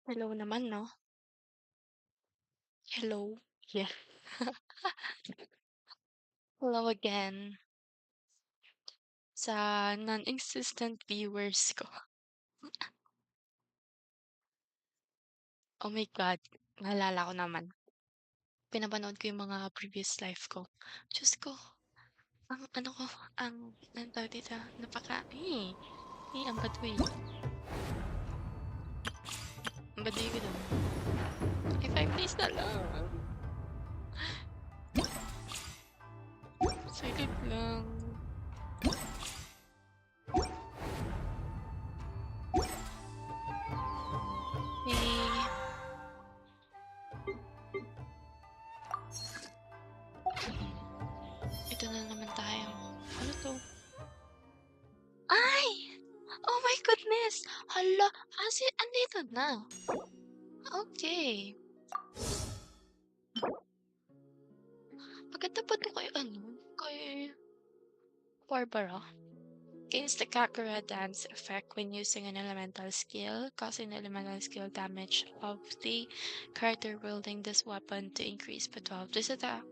Hello naman 'no? Hello. Yeah. Hello again sa non-existent viewers ko. Oh my God, naalala ko naman. Pinapanood ko yung mga previous life ko. Diyos ko, ang ano ko, anong tawag dito, ang baduy. Ang baduy ko dun. If I please na lang. Saglit lang. Eh, ito na naman tayo. Ano 'to? Ay! Oh my goodness! Hala, andito na. Okay. Maganda pa 'to kay kay Barbara. Gains the Kakura dance effect when using an elemental skill, causing elemental skill damage of the character wielding this weapon to increase by 12. This attack.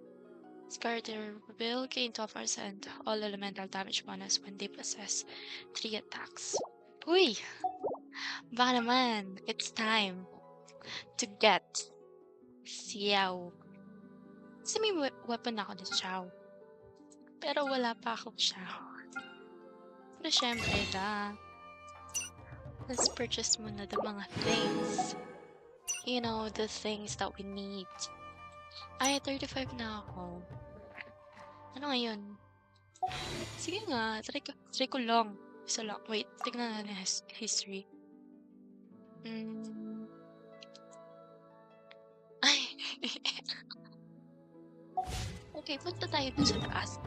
This character will gain 12% all elemental damage bonus when they possess 3 attacks. Uy! Baka naman, it's time to get Xiao. Kasi may weapon ako na Xiao. Pero wala pa akong Xiao. Pero syempre, let's purchase muna the mga things. You know, the things that we need. Ay, 35 na ako. Ano ngayon? Sige nga, try ko lang. Isa lang. Wait, tignan natin history. Ay! Okay, punta tayo dun sa taas.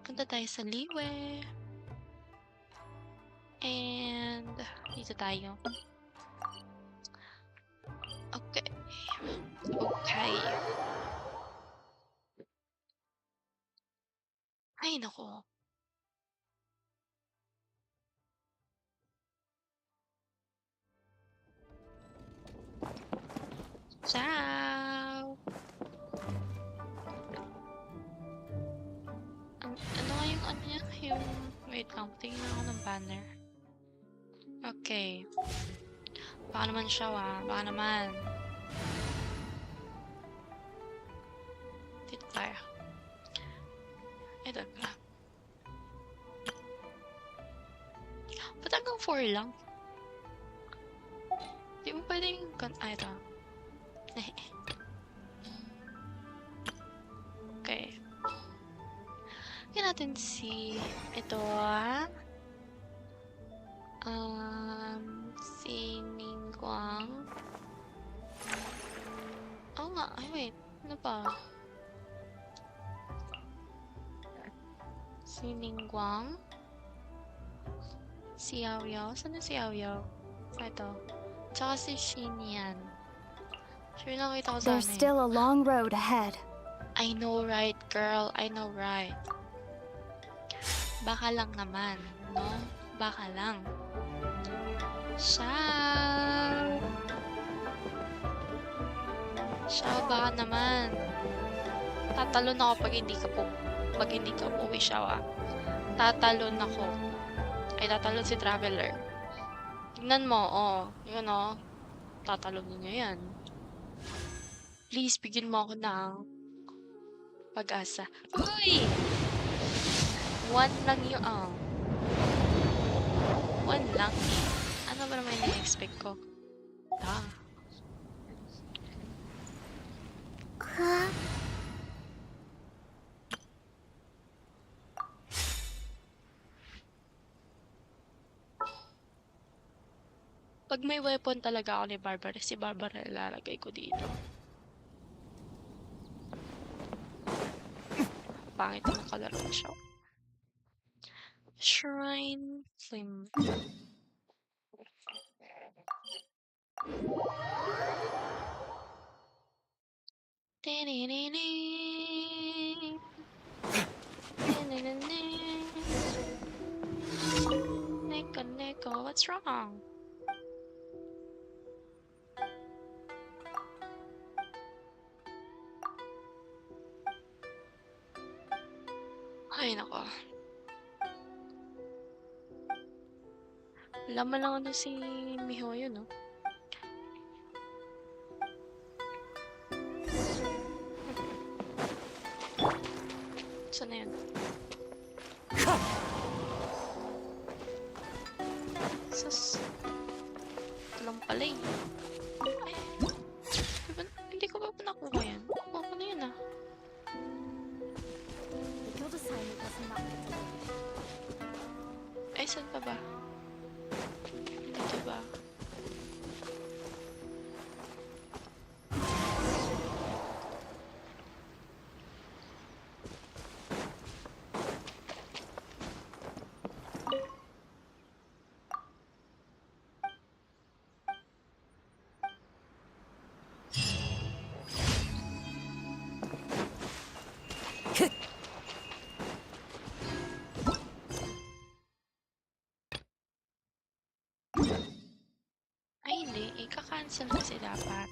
Punta tayo sa Liwe. And, dito tayo. Okay. Okay. Ay, nako. Ciao! Ano nga yung ano niya? Wait lang, tingnan ako ng banner. Okay. Baka naman siya baka naman. Dito tayo. Ito na. Ba't hanggang 4 lang? Di mo pwedeng ito. Okay. Tingnan natin si ito si Ningguang. Oo nga, ay wait, ano pa? Si Ningguang. Si Yao Yao. Saan na si Yao Yao? Ito. Tsaka si Xinyan. Sure nakita ko sa There's still a long road ahead. I know right, girl. I know right. Baka lang naman, no? Baka lang. Ciao! Ciao, baka naman. Tatalon ako pag hindi ka umuwi siya, Tatalon ako. Ay, tatalon si Traveler. Tingnan mo, yun, tatalon niya yan. Please, bigyan mo ako ng pag-asa. Uy! 1 lang yun, 1 lang. Ano ba naman yung expect ko? Pag may weapon talaga ako ni Barbara, si Barbara ilalagay ko dito. Pangit na nakalaro siya. Shrine Flame. Neko, what's wrong? Ay naku. Laman lang ano si Mihoyo 'no? Saan na yun? Sus, ito lang pala eh. Ay, hindi ko pa nakuha yan? Nakuha ko na yun ah. The guild assignment was not delayed. Ay, saan pa ba? Dito ba? Ay, hindi. Ika-cancel kasi dapat.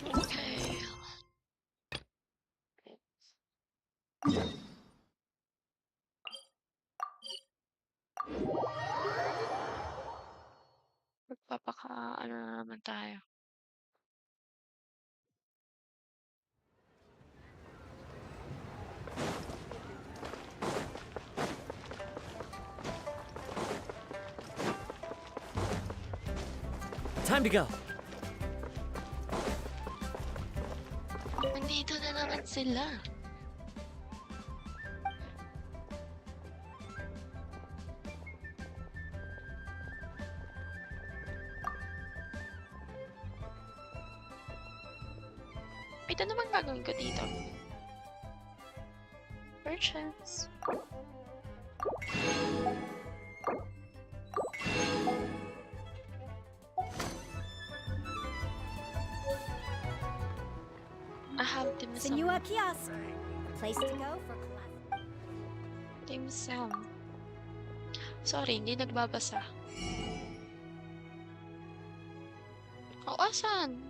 Okay. Magpapaka-ano na naman tayo. Time to go. Nandito na naman sila. Ito naman gagawin ko dito. Purchase. I have dim sum. Senua Kiosk. The place to go for class. Dim sum. Sorry, hindi nagbabasa. O, asan?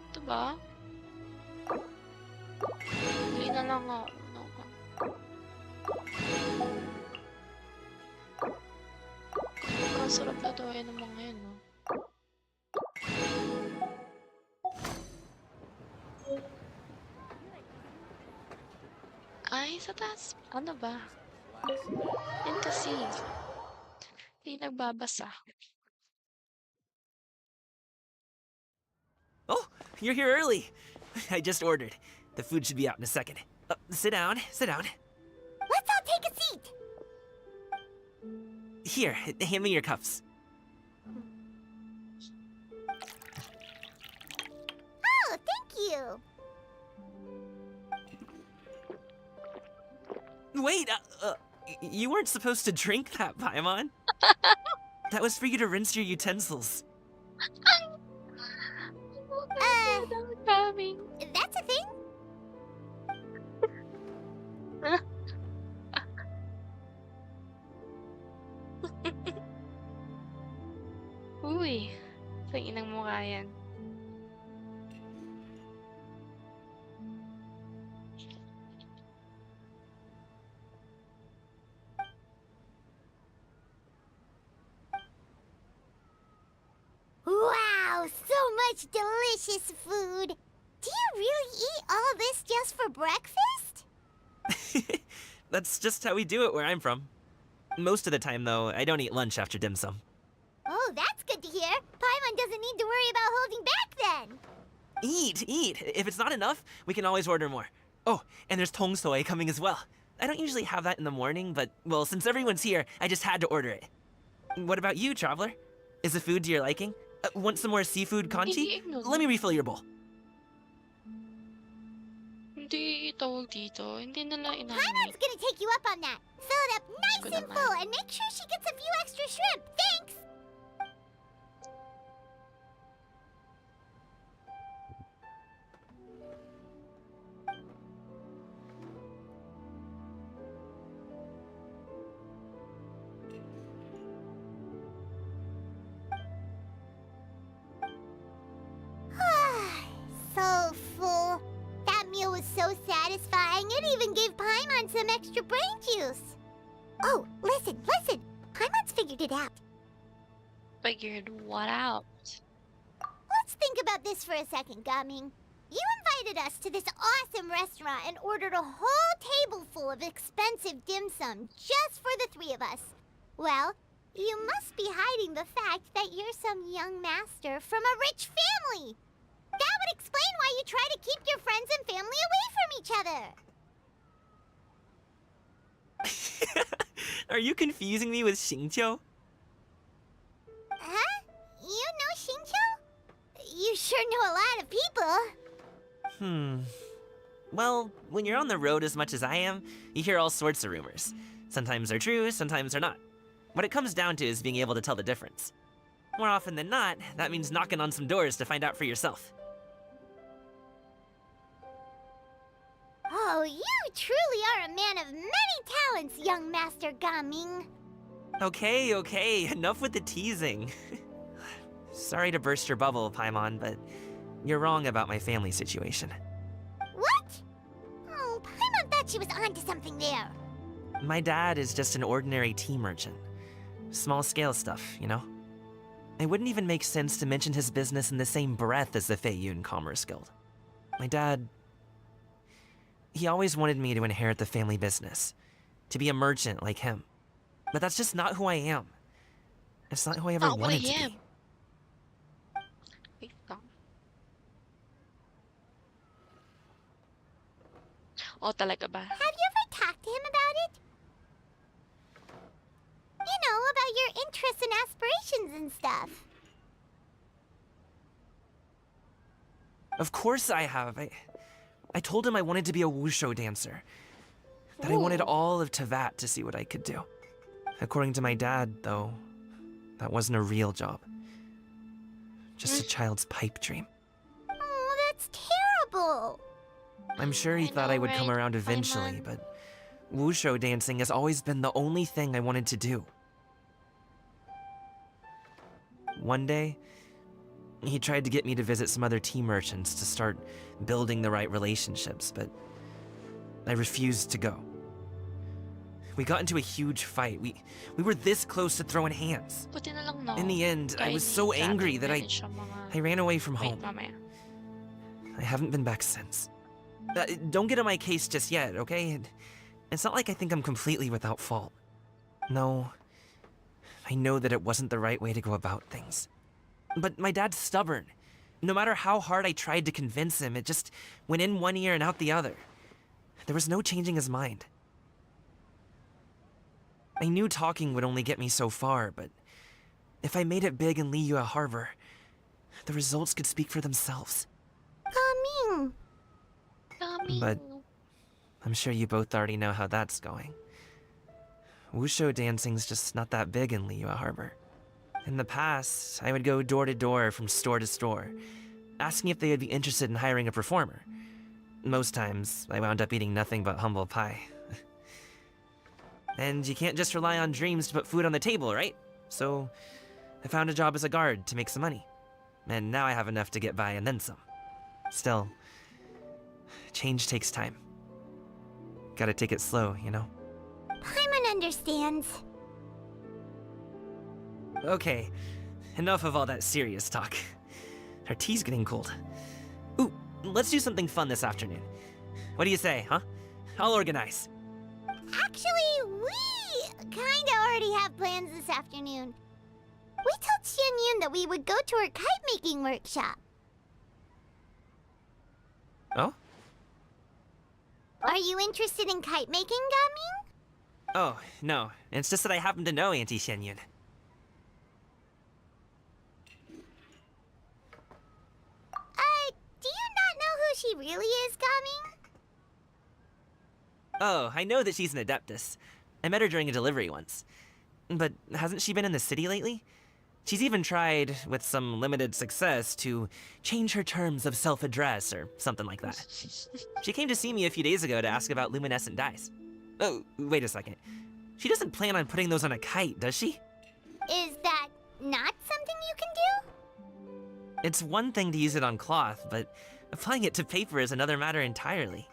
Ito ba? Bili na lang ako. Ang sarap na tuwain ng mga yun, no? Ay, sa taas. Ano ba? Yan kasi. Hindi nagbabasa. Oh, you're here early. I just ordered. The food should be out in a second. Sit down, sit down. Let's all take a seat. Here, hand me your cups. Oh, thank you. Wait, you weren't supposed to drink that, Paimon. That was for you to rinse your utensils. That's a thing. Uy, sa inang mukha yan. Wow, so much delicious food. Do you really eat all this just for breakfast? That's just how we do it where I'm from. Most of the time, though, I don't eat lunch after dim sum. Oh, that's good to hear. Paimon doesn't need to worry about holding back then. Eat, eat. If it's not enough, we can always order more. Oh, and there's tong soy coming as well. I don't usually have that in the morning, but, well, since everyone's here, I just had to order it. What about you, traveler? Is the food to your liking? Want some more seafood kanchi? Let me refill your bowl. Hindi tawag dito. Hindi nila Paimon's inamin. gonna take you up on that. Fill it up nice Good and naman. full and make sure she gets a few extra shrimp. Thanks! So even gave Paimon some extra brain juice. Oh, listen. Paimon's figured it out. Figured what out? Let's think about this for a second, Gaming. You invited us to this awesome restaurant and ordered a whole table full of expensive dim sum just for the three of us. Well, you must be hiding the fact that you're some young master from a rich family. That would explain why you try to keep your friends and family away from each other. Are you confusing me with Xingqiu? Huh? You know Xingqiu? You sure know a lot of people. Well, when you're on the road as much as I am, you hear all sorts of rumors. Sometimes they're true, sometimes they're not. What it comes down to is being able to tell the difference. More often than not, that means knocking on some doors to find out for yourself. Oh, you truly are a man of many talents, young Master Gaming. Okay, enough with the teasing. Sorry to burst your bubble, Paimon, but you're wrong about my family situation. What? Oh, Paimon thought she was onto something there. My dad is just an ordinary tea merchant. Small scale stuff, you know? It wouldn't even make sense to mention his business in the same breath as the Feiyun Commerce Guild. My dad... he always wanted me to inherit the family business, to be a merchant like him. But that's just not who I am. It's not who I ever Not wanted with to him. be. Wait lang. Oh, talaga ba? Have you ever talked to him about it? You know, about your interests and aspirations and stuff. Of course I have. I told him I wanted to be a wushu dancer. That I wanted Ooh. all of Tevat to see what I could do. According to my dad, though, that wasn't a real job. Just a child's pipe dream. Oh, that's terrible. I'm sure he I thought know, I would come right, around eventually, Paimon? but wushu dancing has always been the only thing I wanted to do. One day, he tried to get me to visit some other tea merchants to start building the right relationships, but I refused to go. We got into a huge fight. We were this close to throwing hands. Buti na lang, no? In the end, I Kaya was hindi so sa angry atin that pwede siya mga... I ran away from Wait, home. mamaya. I haven't been back since. Don't get on my case just yet, okay? It's not like I think I'm completely without fault. No, I know that it wasn't the right way to go about things. But my dad's stubborn. No matter how hard I tried to convince him, it just went in one ear and out the other. There was no changing his mind. I knew talking would only get me so far, but if I made it big in Liyue Harbor, the results could speak for themselves. Gaming. Dami. But I'm sure you both already know how that's going. Wushu dancing's just not that big in Liyue Harbor. In the past, I would go door to door from store to store, asking if they would be interested in hiring a performer. Most times, I wound up eating nothing but humble pie. And you can't just rely on dreams to put food on the table, right? So, I found a job as a guard to make some money. And now I have enough to get by and then some. Still, change takes time. Gotta take it slow, you know? Paimon understands. Okay, enough of all that serious talk. Our tea's getting cold. Ooh, let's do something fun this afternoon. What do you say, huh? I'll organize. Actually, we kinda already have plans this afternoon. We told Xianyun that we would go to her kite-making workshop. Oh? Are you interested in kite-making, Gaming? Oh, no. It's just that I happen to know Auntie Xianyun. Do you not know who she really is, Gaming? Oh, I know that she's an Adeptus. I met her during a delivery once. But hasn't she been in the city lately? She's even tried, with some limited success, to change her terms of self-address or something like that. She came to see me a few days ago to ask about luminescent dyes. Oh, wait a second. She doesn't plan on putting those on a kite, does she? Is that not something you can do? It's one thing to use it on cloth, but applying it to paper is another matter entirely.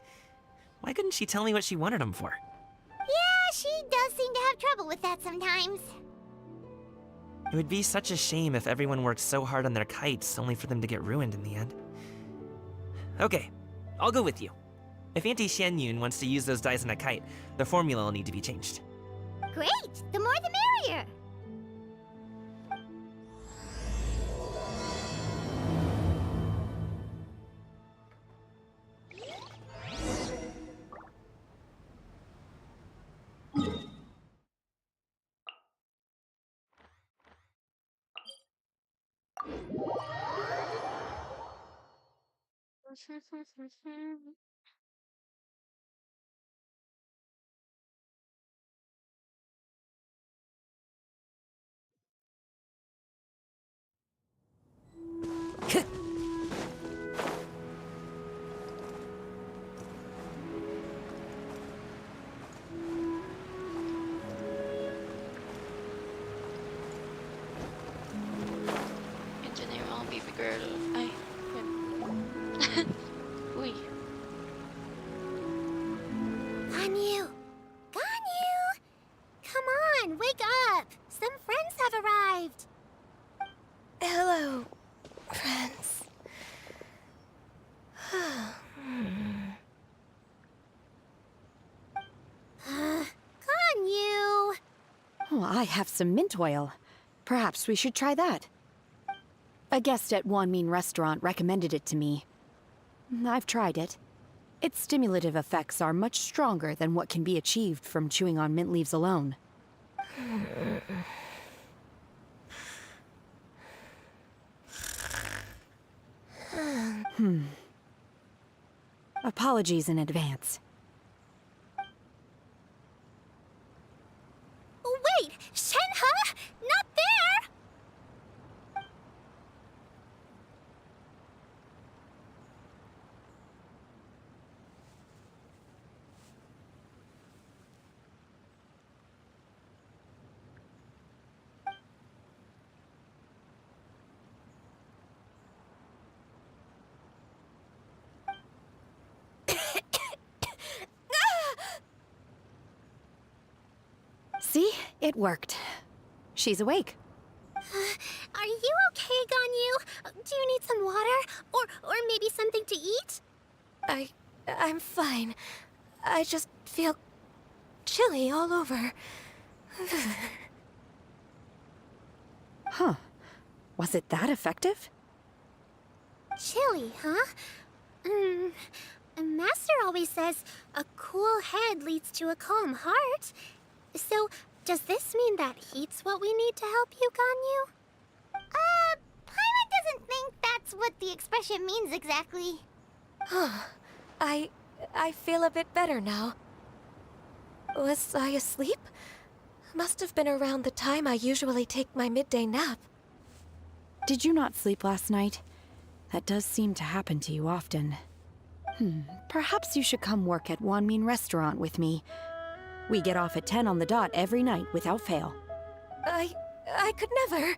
Why couldn't she tell me what she wanted them for? Yeah, she does seem to have trouble with that sometimes. It would be such a shame if everyone worked so hard on their kites only for them to get ruined in the end. Okay, I'll go with you. If Auntie Xianyun wants to use those dies on a kite, the formula will need to be changed. Great! The more the merrier! Ito na yung mga baby girl. Ay, yun. Uy. Ganyu! Ganyu! Come on, wake up! Some friends have arrived! Hello, friends. Ganyu! Oh, I have some mint oil. Perhaps we should try that. A guest at Wanmin restaurant recommended it to me. I've tried it. Its stimulative effects are much stronger than what can be achieved from chewing on mint leaves alone. Apologies in advance. Wait! Shenhe! Not there! See? It worked. She's awake. Are you okay, Ganyu? Do you need some water? Or maybe something to eat? I'm fine. I just feel chilly all over. Huh. Was it that effective? Chilly, huh? Master always says a cool head leads to a calm heart. So, does this mean that heat's what we need to help you, Ganyu? Paimon doesn't think that's what the expression means exactly. I feel a bit better now. Was I asleep? Must have been around the time I usually take my midday nap. Did you not sleep last night? That does seem to happen to you often. Perhaps you should come work at Wanmin restaurant with me. We get off at 10 on the dot every night without fail. I could never.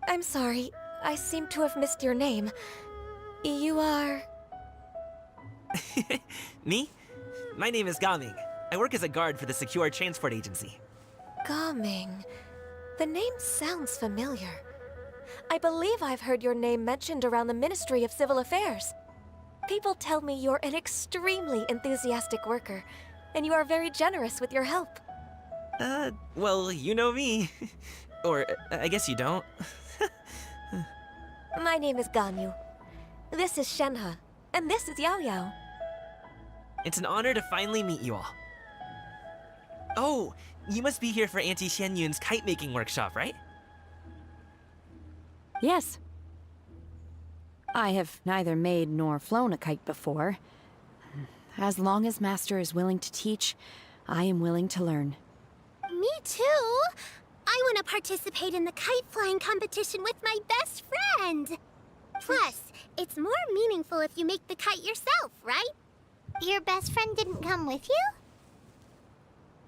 I'm sorry. I seem to have missed your name. You are... Me? My name is Gaming. I work as a guard for the Secure Transport Agency. Gaming. The name sounds familiar. I believe I've heard your name mentioned around the Ministry of Civil Affairs. People tell me you're an extremely enthusiastic worker, and you are very generous with your help. Well, you know me. Or, I guess you don't. My name is Ganyu. This is Shenhe, and this is Yao Yao. It's an honor to finally meet you all. Oh, you must be here for Auntie Xianyun's kite-making workshop, right? Yes. I have neither made nor flown a kite before. As long as Master is willing to teach, I am willing to learn. Me too. I want to participate in the kite flying competition with my best friend. Plus, it's more meaningful if you make the kite yourself, right? Your best friend didn't come with you?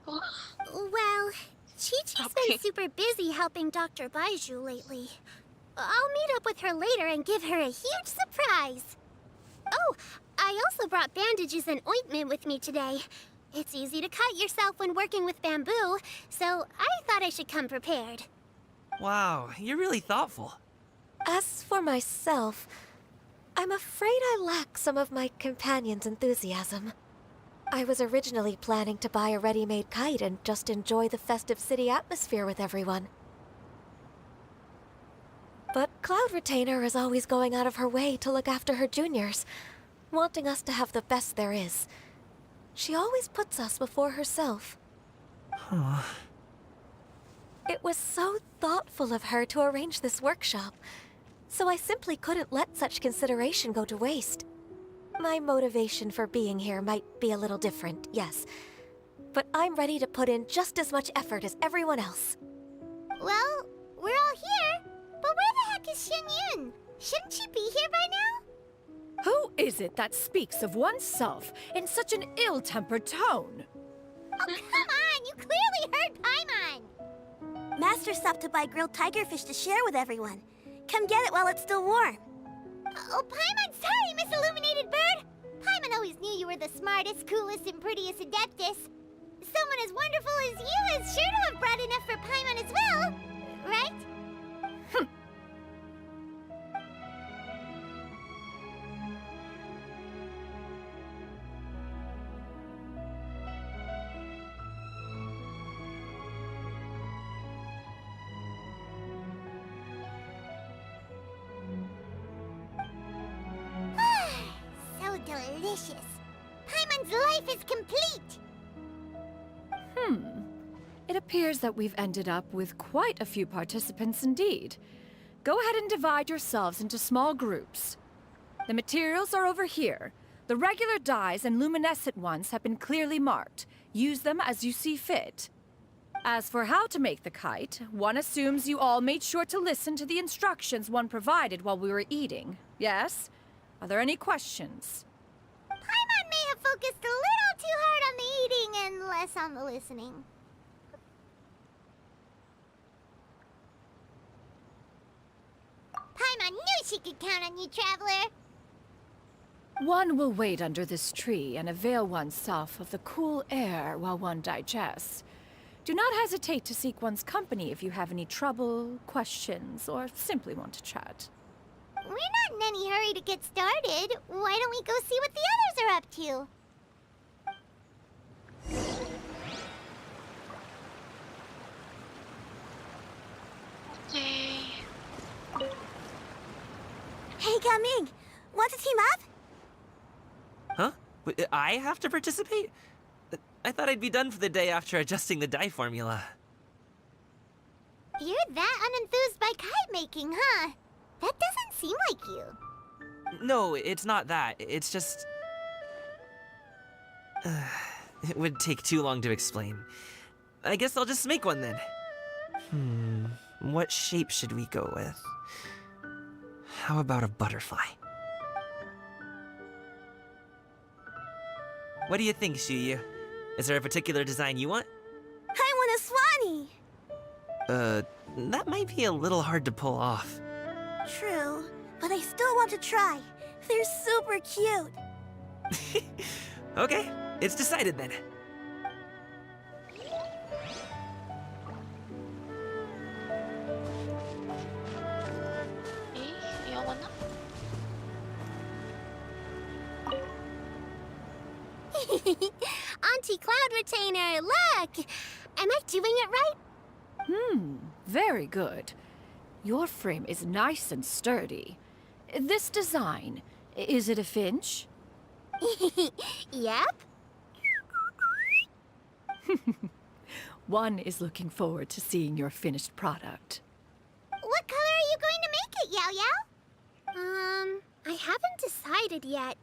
Well, Chi-Chi's been super busy helping Dr. Baiju lately. I'll meet up with her later and give her a huge surprise. Oh, I also brought bandages and ointment with me today. It's easy to cut yourself when working with bamboo, so I thought I should come prepared. Wow, you're really thoughtful. As for myself, I'm afraid I lack some of my companion's enthusiasm. I was originally planning to buy a ready-made kite and just enjoy the festive city atmosphere with everyone. But Cloud Retainer is always going out of her way to look after her juniors, wanting us to have the best there is. She always puts us before herself. Huh. It was so thoughtful of her to arrange this workshop, so I simply couldn't let such consideration go to waste. My motivation for being here might be a little different, yes, but I'm ready to put in just as much effort as everyone else. Well, we're all here, but where the heck is Yun? Shouldn't she be here by now? Who is it that speaks of oneself in such an ill-tempered tone? Oh, come on! You clearly heard Paimon! Master stopped to buy grilled tigerfish to share with everyone. Come get it while it's still warm. Oh, Paimon, sorry, Miss Illuminated Bird! Paimon always knew you were the smartest, coolest, and prettiest Adeptus. Someone as wonderful as you is sure to have brought enough for Paimon as well, right? So delicious. Paimon's life is complete. It appears that we've ended up with quite a few participants indeed. Go ahead and divide yourselves into small groups. The materials are over here. The regular dyes and luminescent ones have been clearly marked. Use them as you see fit. As for how to make the kite, one assumes you all made sure to listen to the instructions one provided while we were eating. Yes? Are there any questions? Paimon may have focused a little too hard on the eating and less on the listening. Paimon knew she could count on you, Traveler. One will wait under this tree and avail oneself of the cool air while one digests. Do not hesitate to seek one's company if you have any trouble, questions, or simply want to chat. We're not in any hurry to get started. Why don't we go see what the others are up to? Yay. Hey, Gaming! Want to team up? Huh? I have to participate? I thought I'd be done for the day after adjusting the dye formula. You're that unenthused by kite making, huh? That doesn't seem like you. No, it's not that. It's just... it would take too long to explain. I guess I'll just make one then. What shape should we go with? How about a butterfly? What do you think, Shuyu? Is there a particular design you want? I want a swanee! That might be a little hard to pull off. True, but I still want to try. They're super cute. Okay, it's decided then. Ayoko na. Auntie Cloud Retainer, look! Am I doing it right? Very good. Your frame is nice and sturdy. This design, is it a finch? Yep. One is looking forward to seeing your finished product. What color are you going to make it, Yao Yao? I haven't decided yet.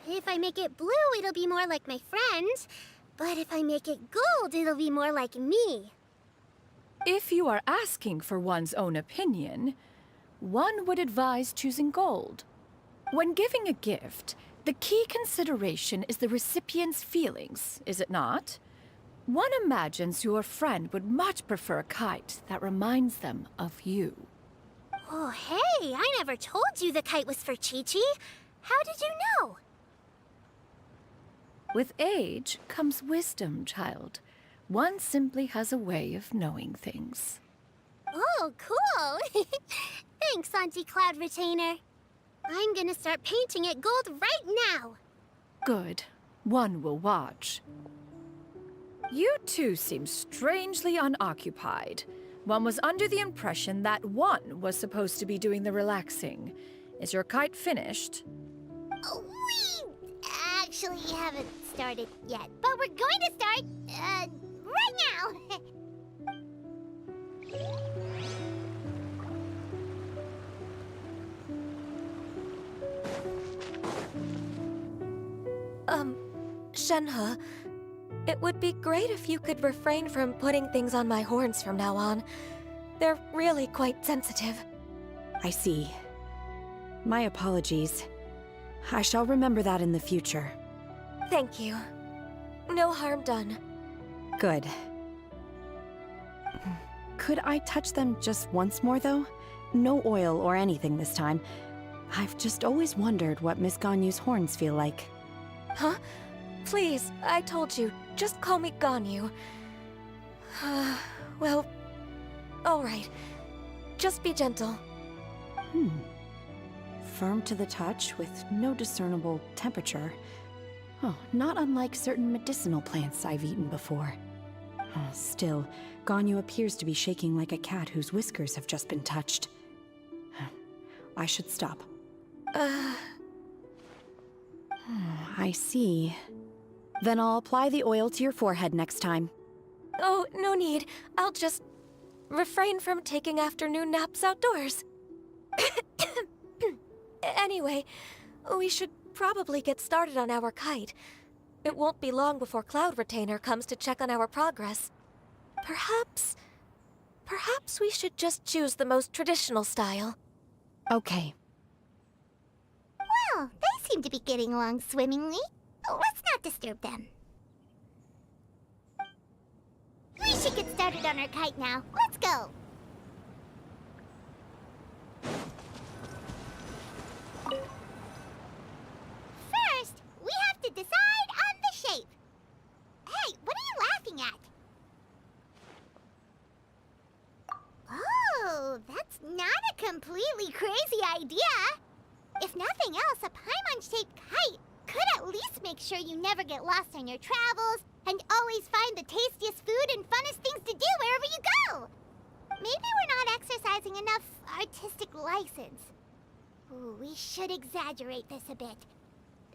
If I make it blue, it'll be more like my friends. But if I make it gold, it'll be more like me. If you are asking for one's own opinion, one would advise choosing gold. When giving a gift, the key consideration is the recipient's feelings, is it not? One imagines your friend would much prefer a kite that reminds them of you. Oh, hey, I never told you the kite was for Chi-Chi. How did you know? With age comes wisdom, child. One simply has a way of knowing things. Oh, cool! Thanks, Auntie Cloud Retainer. I'm gonna start painting it gold right now. Good. One will watch. You two seem strangely unoccupied. One was under the impression that one was supposed to be doing the relaxing. Is your kite finished? We actually haven't started yet, but we're going to start, right now. Shenhe, it would be great if you could refrain from putting things on my horns from now on. They're really quite sensitive. I see. My apologies. I shall remember that in the future. Thank you. No harm done. Good. Could I touch them just once more, though? No oil or anything this time. I've just always wondered what Miss Ganyu's horns feel like. Huh? Please, I told you, just call me Ganyu. Well, all right. Just be gentle. Firm to the touch with no discernible temperature. Oh, not unlike certain medicinal plants I've eaten before. Still, Ganyu appears to be shaking like a cat whose whiskers have just been touched. I should stop. I see. Then I'll apply the oil to your forehead next time. Oh, no need. I'll just refrain from taking afternoon naps outdoors. Anyway, we should probably get started on our kite. It won't be long before Cloud Retainer comes to check on our progress. Perhaps we should just choose the most traditional style. Okay. Well, they seem to be getting along swimmingly. Let's not disturb them. We should get started on our kite now. Let's go. First, we have to decide on the shape. Hey, what are you laughing at? Oh, that's not a completely crazy idea. If nothing else, a Paimon-shaped kite could at least make sure you never get lost on your travels and always find the tastiest food and funnest things to do wherever you go. Maybe we're not exercising enough artistic license. Ooh, we should exaggerate this a bit.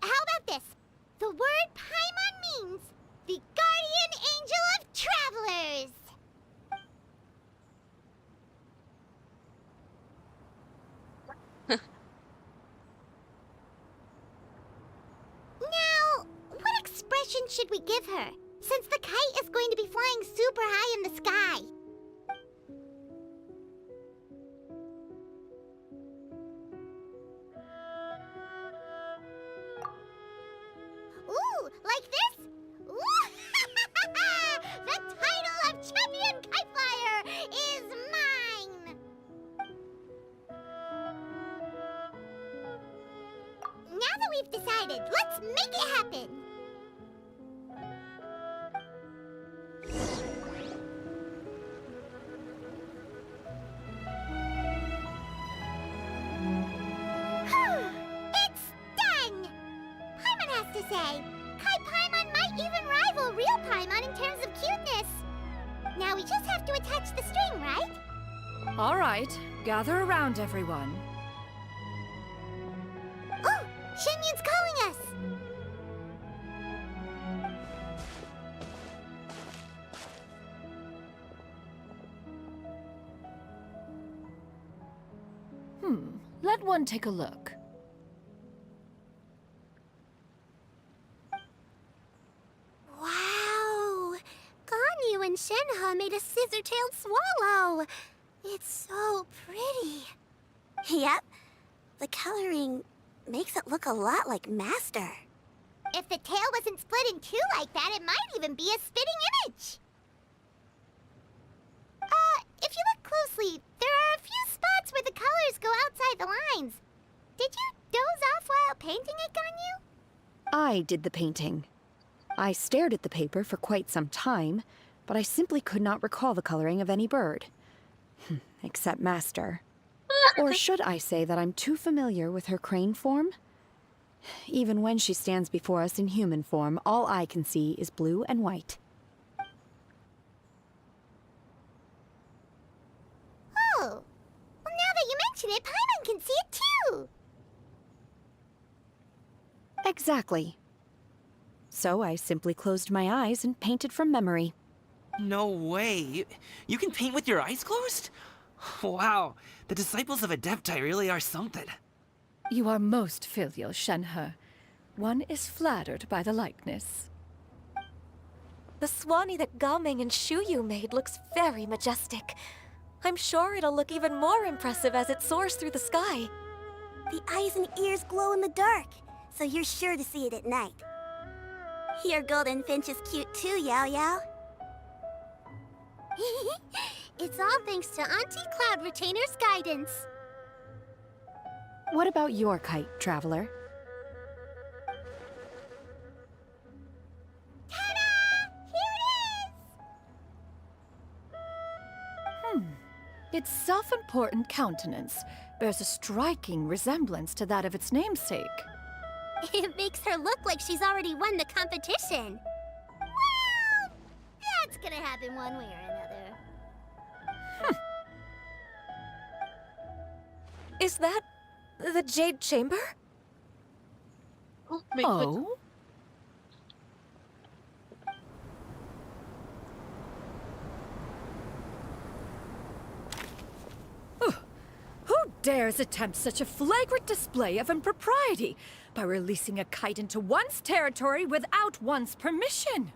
How about this? The word Paimon means the guardian angel of travelers. Now, what expression should we give her, since the kite is going to be flying super high in the sky? Ooh, like this? Ooh! The title of Champion Kite Flyer is mine! Now that we've decided, let's make it happen! It's done! Paimon has to say, Kai Paimon might even rival real Paimon in terms of cuteness. Now we just have to attach the string, right? All right, gather around, everyone. Oh, Shenyun's calling us! Let one take a look. Wow! Ganyu and Shenhe made a scissor-tailed swallow! It's so pretty. Yep. The coloring makes it look a lot like Master. If the tail wasn't split in two like that, it might even be a spitting image. If you look closely, there are a few spots where the colors go outside the lines. Did you doze off while painting it, Ganyu? I did the painting. I stared at the paper for quite some time, but I simply could not recall the coloring of any bird. Except Master. Or should I say that I'm too familiar with her crane form? Even when she stands before us in human form, all I can see is blue and white. Oh, well, now that you mention it, Paimon can see it too. Exactly. So I simply closed my eyes and painted from memory. No way. You can paint with your eyes closed? Wow, the disciples of Adepti really are something. You are most filial, Shenhe. One is flattered by the likeness. The Swanee that Gaming and Shuyu made looks very majestic. I'm sure it'll look even more impressive as it soars through the sky. The eyes and ears glow in the dark, so you're sure to see it at night. Your golden finch is cute too, Yao Yao. It's all thanks to Auntie Cloud Retainer's guidance. What about your kite, Traveler? Ta-da! Here it is! Its self-important countenance bears a striking resemblance to that of its namesake. It makes her look like she's already won the competition. Well, that's gonna happen one way or another. Is that the Jade Chamber? Oh my god. Oh? Who dares attempt such a flagrant display of impropriety by releasing a kite into one's territory without one's permission?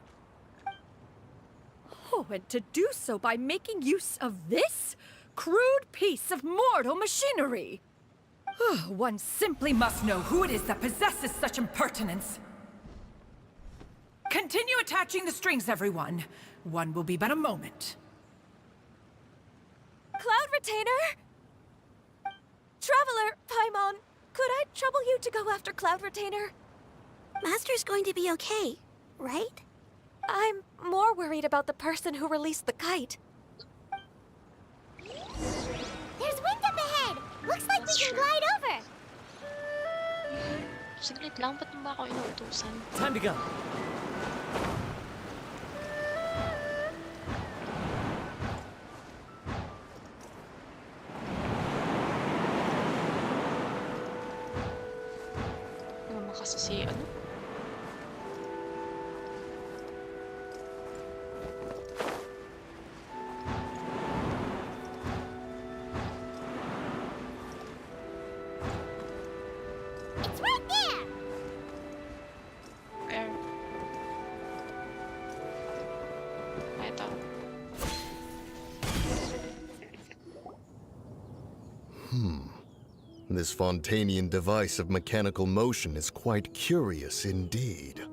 Oh, and to do so by making use of this crude piece of mortal machinery. One simply must know who it is that possesses such impertinence. Continue attaching the strings, everyone. One will be but a moment. Cloud Retainer? Traveler, Paimon, could I trouble you to go after Cloud Retainer? Master's going to be okay, right? I'm more worried about the person who released the kite. There's wind up ahead! Looks like we can glide over! Saglit lang, ba't mo ba ako inuutusan? Time to go. Ano naman kasi si ano? It's right there! Where? Ito. This Fontanian device of mechanical motion is quite curious indeed.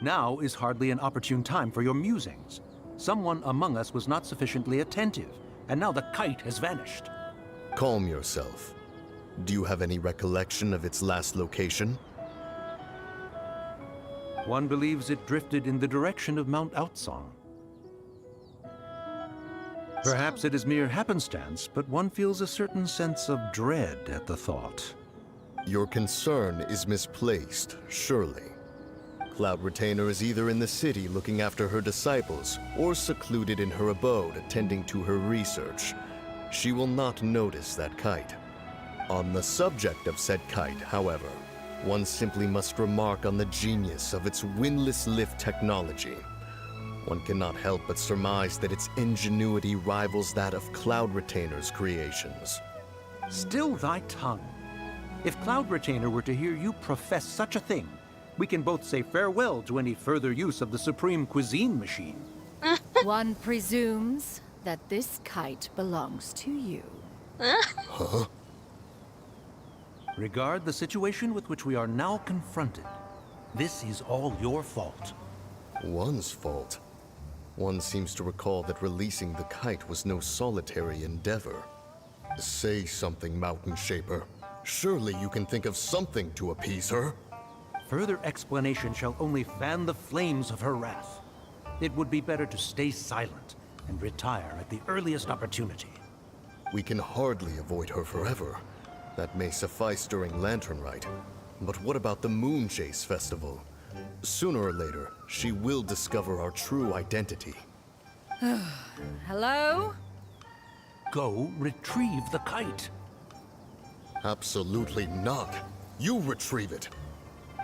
Now is hardly an opportune time for your musings. Someone among us was not sufficiently attentive, and now the kite has vanished. Calm yourself. Do you have any recollection of its last location? One believes it drifted in the direction of Mount Outsong. Perhaps it is mere happenstance, but one feels a certain sense of dread at the thought. Your concern is misplaced, surely. Cloud Retainer is either in the city looking after her disciples, or secluded in her abode attending to her research. She will not notice that kite. On the subject of said kite, however, one simply must remark on the genius of its windless lift technology. One cannot help but surmise that its ingenuity rivals that of Cloud Retainer's creations. Still thy tongue. If Cloud Retainer were to hear you profess such a thing, we can both say farewell to any further use of the Supreme Cuisine Machine. One presumes that this kite belongs to you. Huh? Regard the situation with which we are now confronted. This is all your fault. One's fault. One seems to recall that releasing the kite was no solitary endeavor. Say something, Mountain Shaper. Surely you can think of something to appease her. Further explanation shall only fan the flames of her wrath. It would be better to stay silent and retire at the earliest opportunity. We can hardly avoid her forever. That may suffice during Lantern Rite. But what about the Moon Chase Festival? Sooner or later, she will discover our true identity. Hello? Go retrieve the kite. Absolutely not. You retrieve it.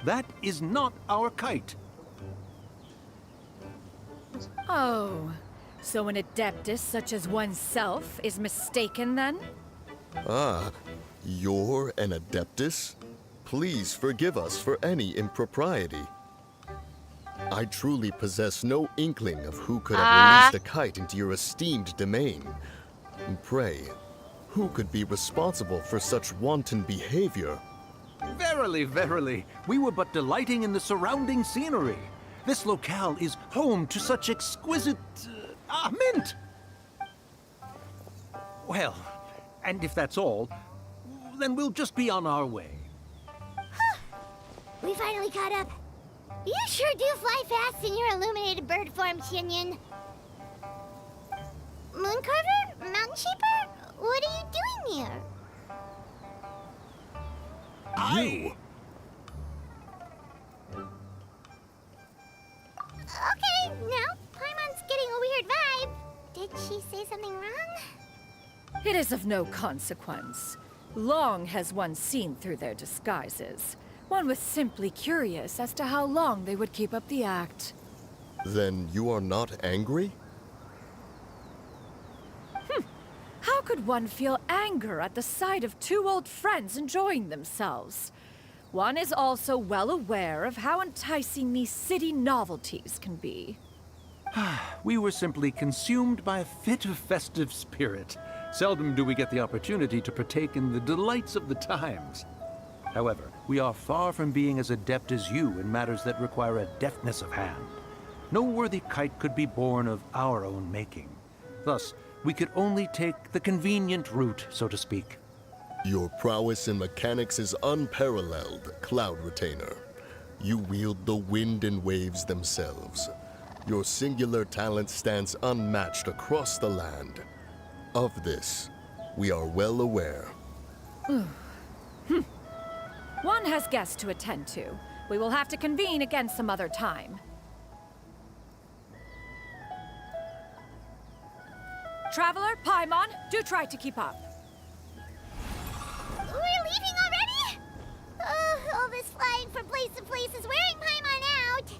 That is not our kite. Oh, so an adeptus such as oneself is mistaken then? Ah, you're an Adeptus? Please forgive us for any impropriety. I truly possess no inkling of who could have released a kite into your esteemed domain. Pray, who could be responsible for such wanton behavior? Verily, verily, we were but delighting in the surrounding scenery. This locale is home to such exquisite... mint! Well, and if that's all, then we'll just be on our way. We finally caught up. You sure do fly fast in your illuminated bird form, Shinyan. Mooncarver? Mountain Sheeper? What are you doing here? You? Okay, now Paimon's getting a weird vibe. Did she say something wrong? It is of no consequence. Long has one seen through their disguises. One was simply curious as to how long they would keep up the act. Then you are not angry? How could one feel anger at the sight of two old friends enjoying themselves? One is also well aware of how enticing these city novelties can be. We were simply consumed by a fit of festive spirit. Seldom do we get the opportunity to partake in the delights of the times. However, we are far from being as adept as you in matters that require a deftness of hand. No worthy kite could be born of our own making. Thus, we could only take the convenient route, so to speak. Your prowess in mechanics is unparalleled, Cloud Retainer. You wield the wind and waves themselves. Your singular talent stands unmatched across the land. Of this, we are well aware. One has guests to attend to. We will have to convene again some other time. Traveler, Paimon, do try to keep up. We're leaving already? All this flying from place to place is wearing Paimon out.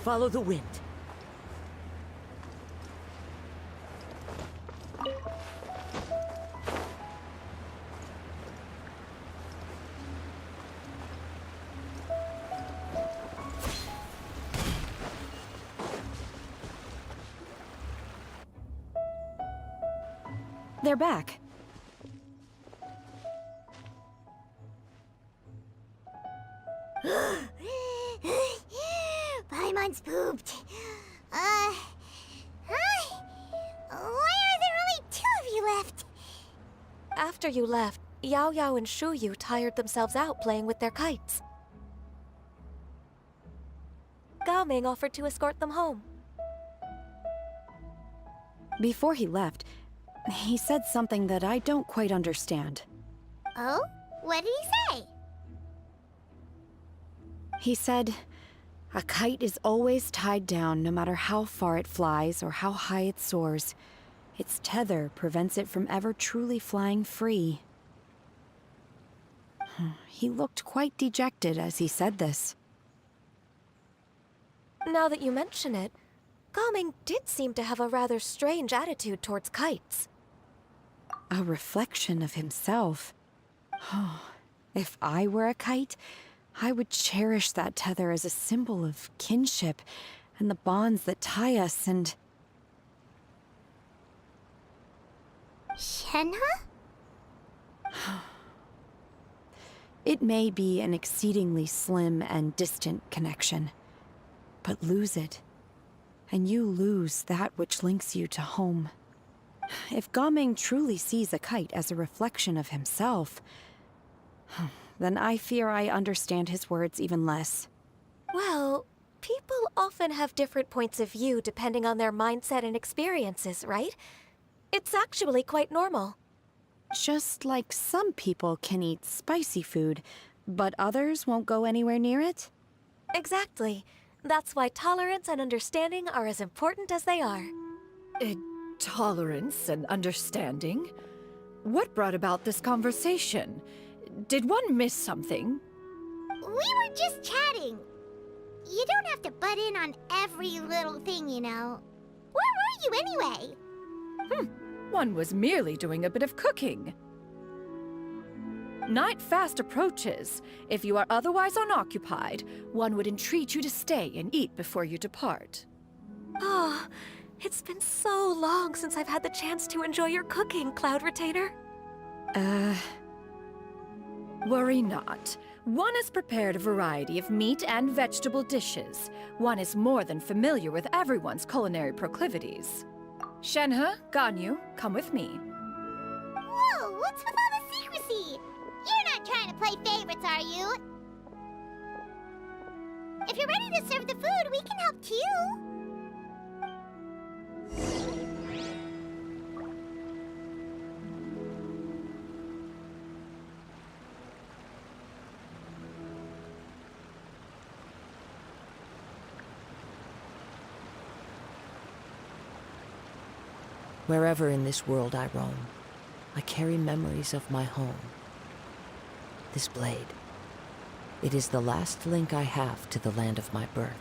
Follow the wind. They're back. Paimon's pooped. Hi. Why are there only two of you left? After you left, Yao Yao and Shu Yu tired themselves out playing with their kites. Gao Ming offered to escort them home. Before he left, he said something that I don't quite understand. Oh? What did he say? He said, a kite is always tied down no matter how far it flies or how high it soars. Its tether prevents it from ever truly flying free. He looked quite dejected as he said this. Now that you mention it, Gao Ming did seem to have a rather strange attitude towards kites. A reflection of himself. Oh, if I were a kite, I would cherish that tether as a symbol of kinship and the bonds that tie us and... Shenhe? It may be an exceedingly slim and distant connection, but lose it, and you lose that which links you to home. If Gaming truly sees a kite as a reflection of himself, then I fear I understand his words even less. Well, people often have different points of view depending on their mindset and experiences, right? It's actually quite normal. Just like some people can eat spicy food, but others won't go anywhere near it? Exactly. That's why tolerance and understanding are as important as they are. Tolerance and understanding? What brought about this conversation? Did one miss something? We were just chatting. You don't have to butt in on every little thing, you know. Where were you anyway? One was merely doing a bit of cooking. Night fast approaches. If you are otherwise unoccupied, one would entreat you to stay and eat before you depart. Oh, it's been so long since I've had the chance to enjoy your cooking, Cloud Retainer. Worry not. One has prepared a variety of meat and vegetable dishes. One is more than familiar with everyone's culinary proclivities. Shenhe, Ganyu, come with me. Whoa, what's with all the secrecy? You're not trying to play favorites, are you? If you're ready to serve the food, we can help too. Wherever in this world I roam, I carry memories of my home. This blade, it is the last link I have to the land of my birth.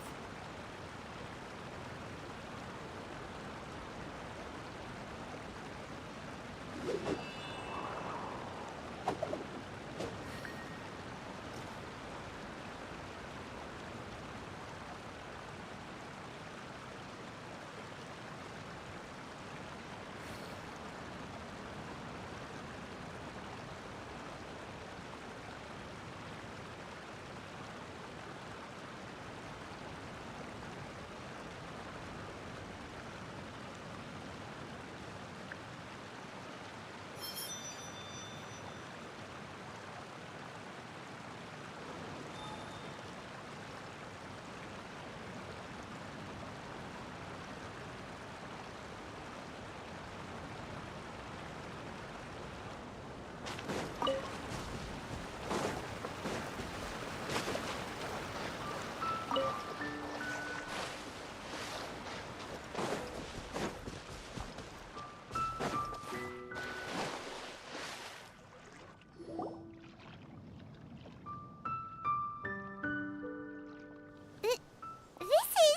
This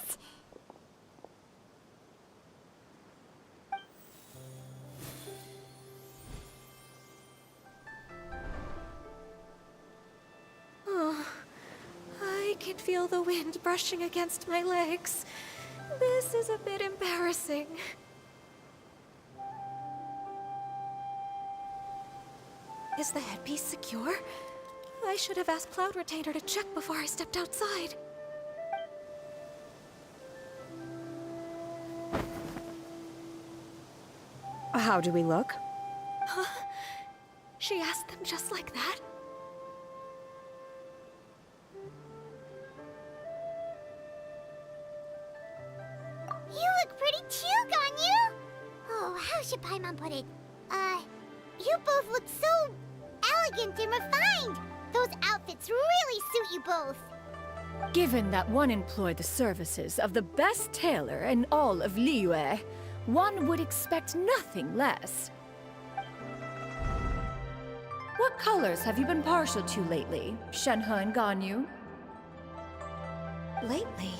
is... Oh, I can feel the wind brushing against my legs. This is a bit embarrassing. Is the headpiece secure? I should have asked Cloud Retainer to check before I stepped outside. How do we look? Huh? She asked them just like that? You look pretty too, Ganyu! Oh, how should Paimon put it? You both look so elegant and refined! Those outfits really suit you both! Given that one employed the services of the best tailor in all of Liyue, one would expect nothing less. What colors have you been partial to lately, Shenhe and Ganyu? Lately?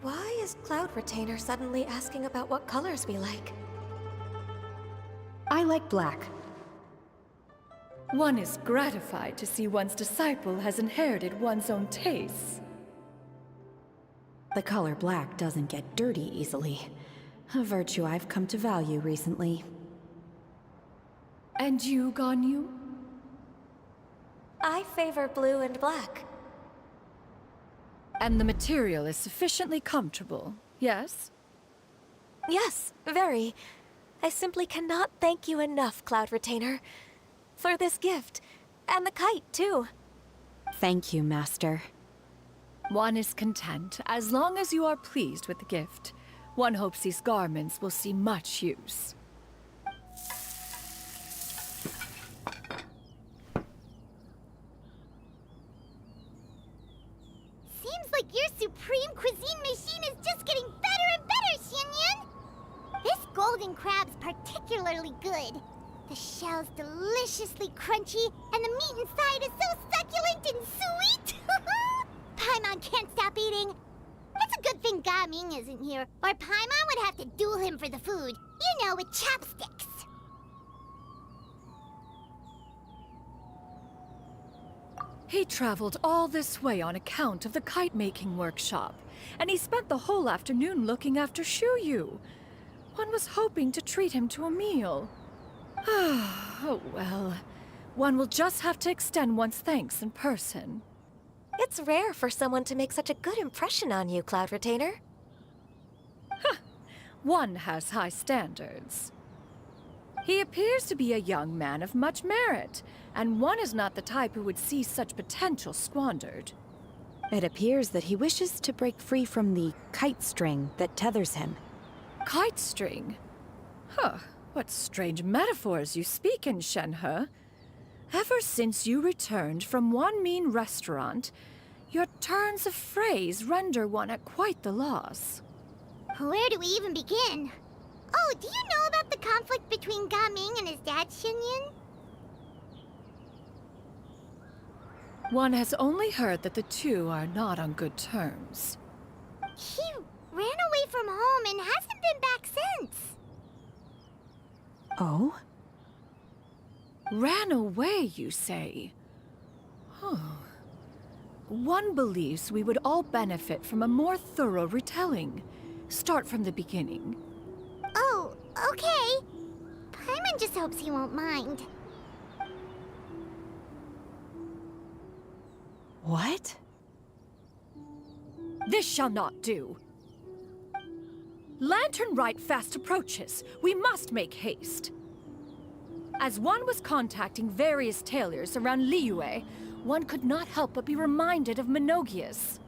Why is Cloud Retainer suddenly asking about what colors we like? I like black. One is gratified to see one's disciple has inherited one's own tastes. The color black doesn't get dirty easily. A virtue I've come to value recently. And you, Ganyu? I favor blue and black. And the material is sufficiently comfortable, yes? Yes, very. I simply cannot thank you enough, Cloud Retainer. For this gift. And the kite, too. Thank you, Master. One is content, as long as you are pleased with the gift. One hopes these garments will see much use. Seems like your supreme cuisine machine is just getting better and better, Xinyun! This golden crab's particularly good. The shell's deliciously crunchy, and the meat inside is so succulent and sweet! Paimon can't stop eating. It's a good thing Gaming isn't here, or Paimon would have to duel him for the food. You know, with chopsticks. He traveled all this way on account of the kite-making workshop, and he spent the whole afternoon looking after Shuyu. One was hoping to treat him to a meal. Oh well. One will just have to extend one's thanks in person. It's rare for someone to make such a good impression on you, Cloud Retainer. One has high standards. He appears to be a young man of much merit, and one is not the type who would see such potential squandered. It appears that he wishes to break free from the kite string that tethers him. Kite string? Huh, what strange metaphors you speak in, Shenhe. Ever since you returned from one mean restaurant, your turns of phrase render one at quite the loss. Where do we even begin? Oh, do you know about the conflict between Gaming and his dad, Xinyun? One has only heard that the two are not on good terms. He ran away from home and hasn't been back since. Oh? Ran away, you say? Oh. One believes we would all benefit from a more thorough retelling. Start from the beginning. Oh, okay. Paimon just hopes he won't mind. What? This shall not do. Lantern Rite fast approaches. We must make haste. As one was contacting various tailors around Liyue, one could not help but be reminded of Menogias.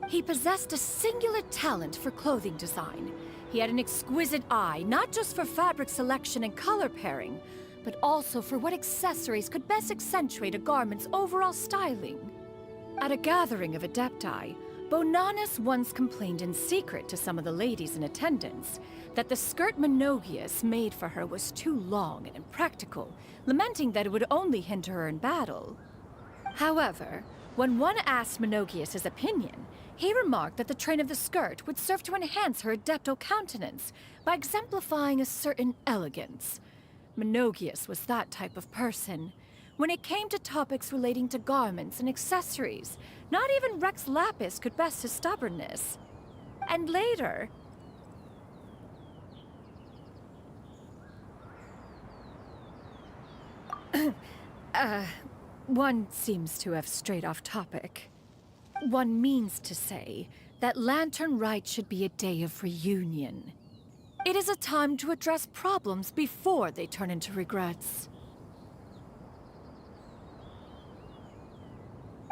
He possessed a singular talent for clothing design. He had an exquisite eye, not just for fabric selection and color pairing, but also for what accessories could best accentuate a garment's overall styling. At a gathering of Adepti, Bonanis once complained in secret to some of the ladies in attendance that the skirt Menogias made for her was too long and impractical, lamenting that it would only hinder her in battle. However, when one asked Menogias his opinion, he remarked that the train of the skirt would serve to enhance her adeptal countenance by exemplifying a certain elegance. Menogias was that type of person. When it came to topics relating to garments and accessories, not even Rex Lapis could best his stubbornness. And later... one seems to have strayed off topic. One means to say that Lantern Rite should be a day of reunion. It is a time to address problems before they turn into regrets.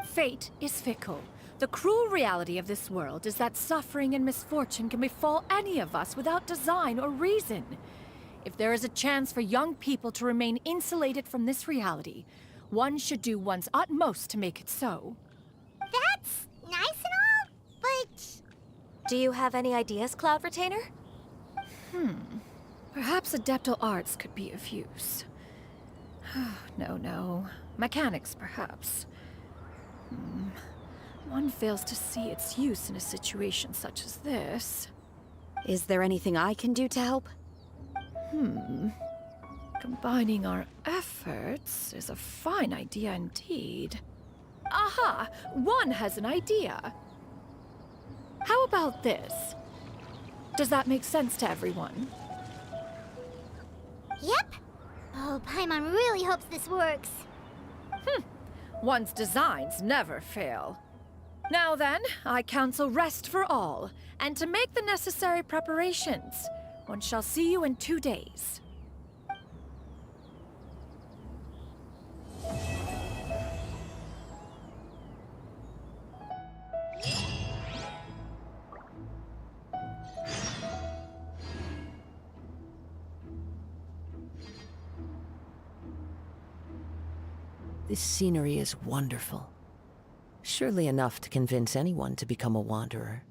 Fate is fickle. The cruel reality of this world is that suffering and misfortune can befall any of us without design or reason. If there is a chance for young people to remain insulated from this reality, one should do one's utmost to make it so. That's nice and all, but... Do you have any ideas, Cloud Retainer? Perhaps adeptal arts could be of use. No. Mechanics, perhaps. One fails to see its use in a situation such as this. Is there anything I can do to help? Combining our efforts is a fine idea indeed. Aha! One has an idea. How about this? Does that make sense to everyone? Yep. Oh, Paimon really hopes this works. One's designs never fail. Now then, I counsel rest for all, and to make the necessary preparations. One shall see you in 2 days. This scenery is wonderful. Surely enough to convince anyone to become a wanderer.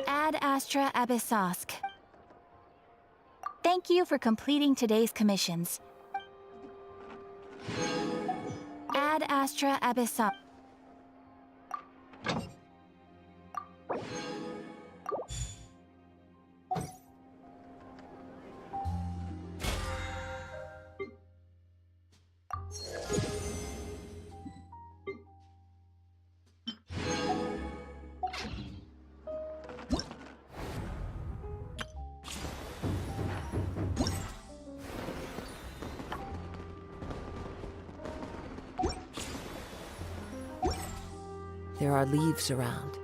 Ad Astra Abyssosk. Thank you for completing today's commissions. Ad Astra Abyssosk. There are leaves around.